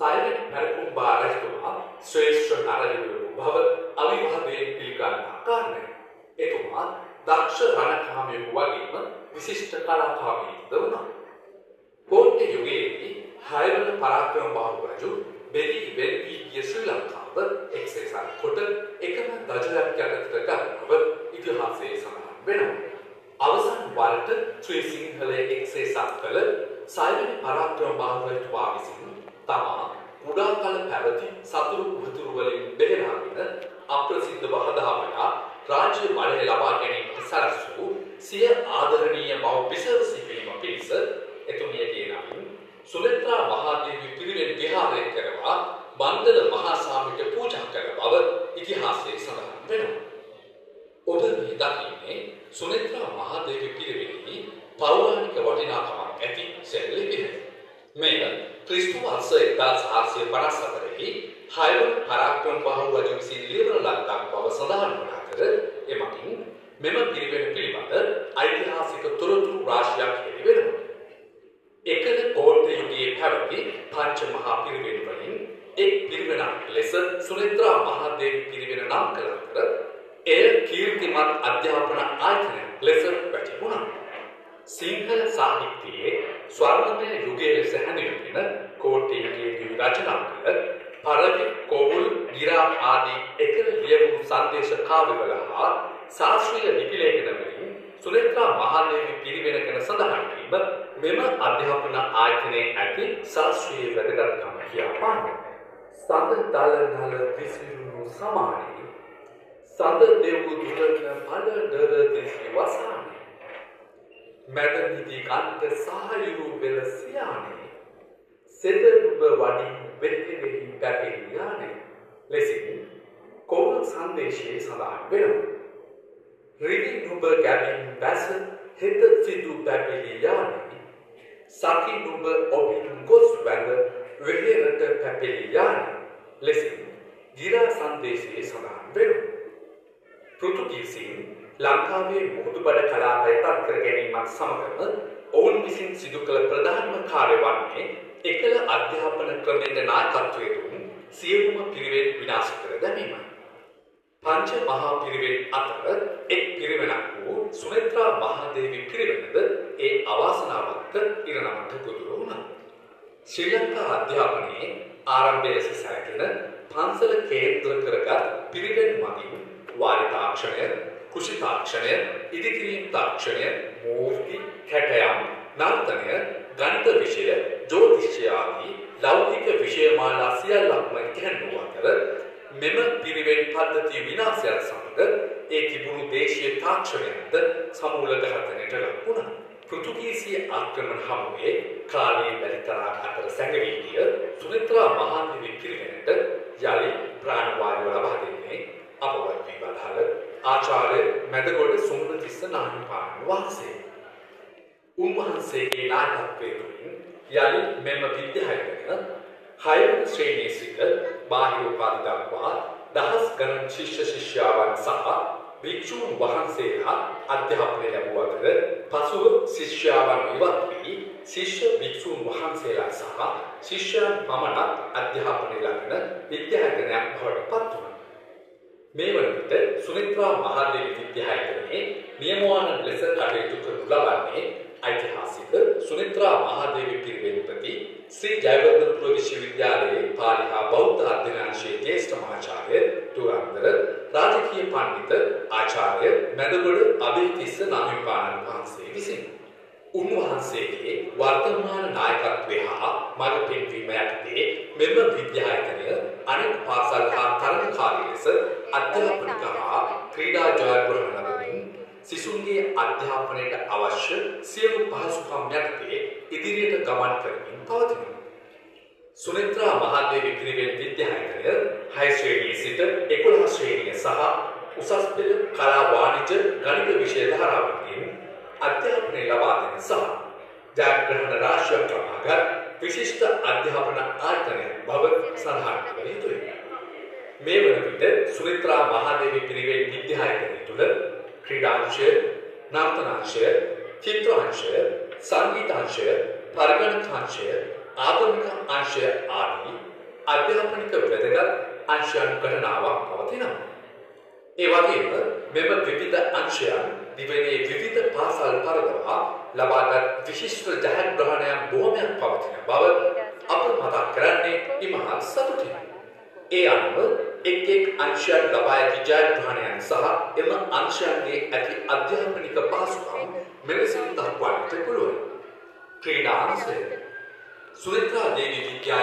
Silent පැරකුම් බාරස්තුමා ශ්‍රේෂ්ඨ නරයුරු භව අවිවාදයෙන් පිළිගන්නා කාරණය. එතුමා දක්ෂ රණකාමියෙකු වගේම විශිෂ්ට කලාකාමියෙක්ද වුණා. කෝට්ටේ යුගයේදී හයවන පරාක්‍රම බාහු රජු බෙලී වෙල්වී ගිය ශ්‍රී ලංකාව එක්සේසත් කොට එකම දජලක් යටතට ගත් බව ඉතිහාසයේ සඳහන් වෙනවා. අවසන් වරට ශ්‍රී සිංහලයේ එක්සේසත් කළ සයිලන්ට් පරාක්‍රම බාහු රජතුමා විසින් තමා කුඩා කල පැවති සතුරු උතුරු වලින් බෙහෙරාගෙන අප්‍රසිද්ධ වහදාවලා රාජ්‍ය බලය ලබා ගැනීමට සලස්වූ සිය ආදරණීය මව පිසවසි වීම පිණිස එතුමියගේ නමින් සුලෙත්‍රා මහාදේවී පිරිවෙන් විහාරය කරවා බන්දල මහා සාමිට පූජා කළ බව ඉතිහාසයේ සඳහන් වෙනවා. ඔබ මේ දකින්නේ සුලෙත්‍රා මහාදේවී පිරිවෙනෙහි පෞරාණික වටිනාකමක් ඇති සෙල්ලි පිරිවෙන. මෙය ක්‍රිස්තු වර්ෂ 1454 හයවන පරාක්‍රම බාහු රජු විසින් ලියවන ලද්දක් බව සඳහන් වන අතර එමගින් මෙම පිරිවෙන පිළිබඳ ඓතිහාසික තොරතුරු රාශියක් හෙළි වෙනවා. එකල කෝට්ටේ යුගයේ පැවති පංච මහා පිරිවෙන් වලින් එක් පිරිවෙනක් ලෙස සුලෙත්‍රා මහාදේවී පිරිවෙන නම් කළ අතර එය කීර්තිමත් අධ්‍යාපන ආයතනයක් ලෙස වැටහුණා. සිංහල සාහිත්‍යයේ ස්වර්ණමය යුගයේ ලෙස හැඳින්වෙන කෝට්ටේ යුගයේදී රචනා කළ පරවි කොවුල් ගිරා ආදී එකල ලියවුණු සංදේශ කාව්‍යවල හා ශාස්ත්‍රීය ලිපි ලේඛන වලින් සුලෙත්‍රා මහාදේවී පිරිවෙන ගැන සඳහන් වීම මෙම අධ්‍යාපන ආයතනයේ ඇති ශාස්ත්‍රීය වැදගත්කම කියපාන. සඳ දල නල විසිරුණු සමානයි සඳ දෙව් දුරන පල දර දෙසි වසානයි මැද නිදි කන්ත සහයුරු වෙල සියානේ සෙද නුඹ වඩින් වෙහෙවෙහි පැටලියානේ ලෙසින් කෝවල් සංදේශයේ සඳහන් වෙනවා. රිවි නුඹ ගැබින් බැස හෙත සිදු පැපිලියානේ සකි නුඹ ඔබින් ගොස් වැඳ වෙහෙරට පැපිලියානේ ලෙසින් ගිරා සංදේශයේ සඳහන් වෙනවා. පෘතුගීසින් ලංකාවේ මුහුදුබඩ කලාපය තත් කර ගැනීමත් සමගම ඔවුන් විසින් සිදු කළ ප්‍රධානම කාර්ය වන්නේ එකල අධ්‍යාපන ක්‍රමයේ නායකත්වයේ දුන් සියලුම පිරිවෙන් විනාශ කර දැමීමයි. පංච මහා පිරිවෙන් අතර එක් පිරිවෙනක් වූ සුලෙත්‍රා මහාදේවී පිරිවෙනද ඒ අවාසනාවන්ත ඉරණමට ගොදුරු වුණා. ශ්‍රී ලංකා අධ්‍යාපනයේ ආරම්භය ලෙස සැලකෙන පන්සල කේන්ද්‍ර කරගත් පිරිවෙන් මගින් වාරි තාක්ෂණය, කුෂි තාක්ෂණය, ඉදිකිරීම් තාක්ෂණය, මූර්ති, කැටයම්, නර්තනය, ගණිත විෂය, ජ්‍යොතිෂය ආදී ලෞකික විෂයමාලා සියල්ලක්ම ඉගෙනු අතර මෙම පිරිවෙන් පද්ධතිය විනාශයත් සමග ඒ තිබුණු දේශීය තාක්ෂණයන්ද සමූල ඝාතනයට ලක් වුණා. පෘතුගීසි ආක්‍රමණ හමුවේ කාලයේ බැලිතරා අතර සැඟවී ගිය සුලෙත්‍රා මහාදේවී පිරිවෙනට යලි ප්‍රාණවායුව ලබා දෙන්නේ අපවත් වී වදාළ ආචාර්ය මැදගොඩ සුමනතිස්ස නාහිමිපාණන් වහන්සේ. උන්වහන්සේගේ නායකත්වයෙන් යලි මෙම විද්‍යාලයක හයවන ශ්‍රේණියේ සිට බාහිර උපාධි දක්වා දහස් ගණන් ශිෂ්‍ය ශිෂ්‍යාවන් සහ භික්ෂුන් වහන්සේලා අධ්‍යාපනය ලැබුව අතර පසුව ශිෂ්‍යාවන් ඉවත් වී ශිෂ්‍ය භික්ෂුන් වහන්සේලා සහ ශිෂ්‍යයන් පමණක් අධ්‍යාපනය ලබන විද්‍යාලයක් බවට පත් වුණා. මේ වන විට සුලෙත්‍රා මහාදේවී විද්‍යාලයේ නියමවාන ලෙස කටයුතු කරනු ලබන්නේ ඓතිහාසික සුලෙත්‍රා මහාදේවී පිරිවෙන්පති ශ්‍රී ජයවර්ධනපුර විශ්වවිද්‍යාලයේ පාලි හා බෞද්ධ අධ්‍යනාංශයේ ජ්‍යෙෂ්ඨ මහාචාර්ය තුරන්දර රාජකීය පඬිත ආචාර්ය මැදගොඩ අබේතිස්ස නාහිමිපාණන් වහන්සේ විසින් උන්වහන්සේගේ වර්තමාන නායකත්වය හා මඟ පෙන්වීම යටතේ මෙම විද්‍යායතනය අනෙක් පාසල් හා තරගකාරී ලෙස අධ්‍යාපනික හා ක්‍රීඩා ජයග්‍රහණ ලබමින් සිසුන්ගේ අධ්‍යාපනයට අවශ්‍ය සියලු පහසුකම් යටතේ ඉදිරියට ගමන් කරමින් පවතිනවා. සුලෙත්‍රා මහාදේවී පිරිවෙන් විද්‍යායතනය 6 ශ්‍රේණියේ සිට 11 ශ්‍රේණිය සහ උසස් පෙළ කලා වාණිජ්‍ය ගණිත විෂය ධාරාවකින් අධ්‍යාපනය ලබා දෙන සහ ජයග්‍රහණ රාශියක් ලබාගත් විශිෂ්ට අධ්‍යාපන ආයතනයක් බව සඳහන් කළ යුතුයි. මේ වන විට සුලෙත්‍රා මහාදේවී පිරිවෙන් විද්‍යායතනය තුළ ක්‍රීඩාංශය, නර්තනාංශය, චිත්‍රාංශය, සංගීතාංශය, පරිගණකාංශය, ආගමික අංශය ආදී අධ්‍යාපනික වැදගත් අංශයන් ගණනාවක් පවතිනවා. ඒ වගේම මෙම විවිධ අංශයන් දිවයිනේ විවිධ පාසල් පරදවා ලබාගත් විශිෂ්ට ජයග්‍රහණයන් බොහොමයක් පවතින බව අප මතක් කරන්නේ ඉමහත් සතුටින්. ඒ අනුව එක් අංශයක් ලබා ඇති ජයග්‍රහණයන් සහ එම අංශයන්ගේ ඇති අධ්‍යාපනික පහසුකම් මෙලෙසින් දක්වන්නට පුළුවන්. ක්‍රීඩා අංශය සුරේන්ද්‍රා දේවී විද්‍යා